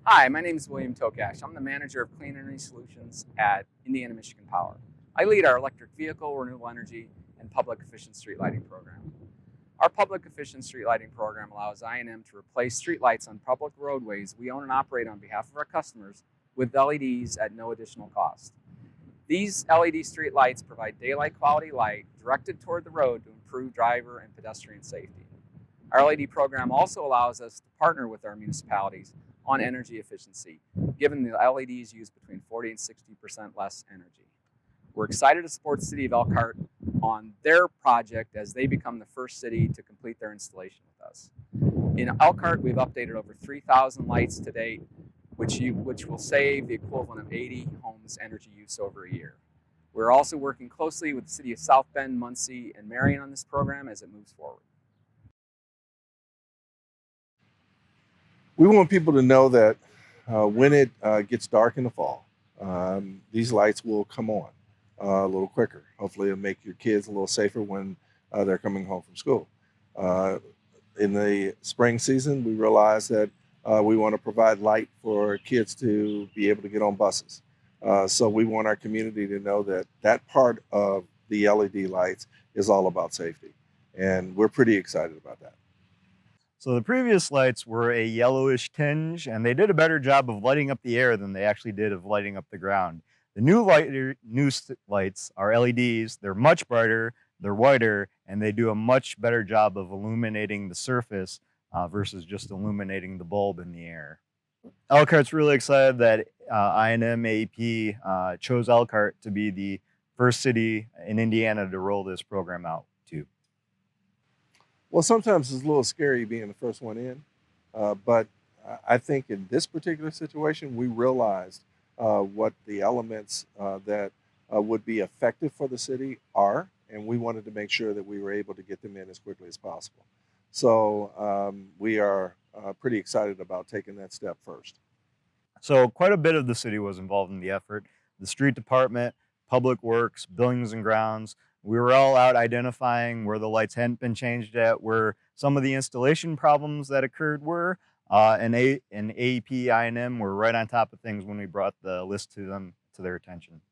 Hi, my name is William Tokash. I'm the manager of Clean Energy Solutions at Indiana Michigan Power. I lead our electric vehicle, renewable energy, and public efficient street lighting program. Our public efficient street lighting program allows I&M to replace street lights on public roadways we own and operate on behalf of our customers with LEDs at no additional cost. These LED street lights provide daylight quality light directed toward the road to improve driver and pedestrian safety. Our LED program also allows us to partner with our municipalities on energy efficiency, given the LEDs use between 40 and 60% less energy. We're excited to support the City of Elkhart on their project as they become the first city to complete their installation with us. In Elkhart, we've updated over 3,000 lights to date, which will save the equivalent of 80 homes' energy use over a year. We're also working closely with the City of South Bend, Muncie, and Marion on this program as it moves forward. We want people to know that when it gets dark in the fall, these lights will come on a little quicker. Hopefully it'll make your kids a little safer when they're coming home from school. In the spring season, we realize that we want to provide light for kids to be able to get on buses. So we want our community to know that that part of the LED lights is all about safety. And we're pretty excited about that. So the previous lights were a yellowish tinge, and they did a better job of lighting up the air than they actually did of lighting up the ground. The new lights are LEDs. They're much brighter, they're whiter, and they do a much better job of illuminating the surface versus just illuminating the bulb in the air. Elkhart's really excited that I&M AEP chose Elkhart to be the first city in Indiana to roll this program out to. Well, sometimes it's a little scary being the first one in, but I think in this particular situation, we realized what the elements that would be effective for the city are, and we wanted to make sure that we were able to get them in as quickly as possible. So we are pretty excited about taking that step first. So quite a bit of the city was involved in the effort. The street department, public works, buildings and grounds. We were all out identifying where the lights hadn't been changed at, where some of the installation problems that occurred were, and AEP, I&M were right on top of things when we brought the list to their attention.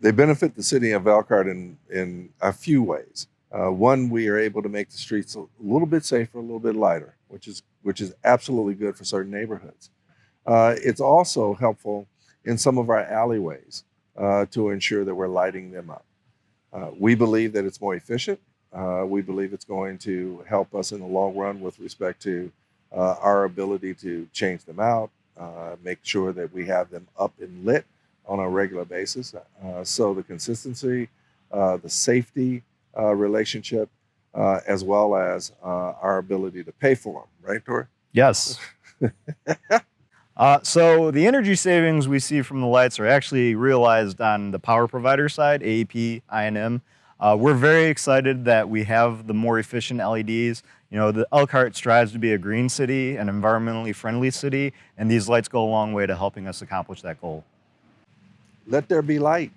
They benefit the city of Elkhart in a few ways. One, we are able to make the streets a little bit safer, a little bit lighter, which is absolutely good for certain neighborhoods. It's also helpful in some of our alleyways to ensure that we're lighting them up. We believe that it's more efficient. We believe it's going to help us in the long run with respect to our ability to change them out, make sure that we have them up and lit on a regular basis. So the consistency, the safety relationship, as well as our ability to pay for them, right, Tori? Yes. So the energy savings we see from the lights are actually realized on the power provider side, AEP, I&M. We're very excited that we have the more efficient LEDs. You know, the Elkhart strives to be a green city, an environmentally friendly city, and these lights go a long way to helping us accomplish that goal. Let there be light.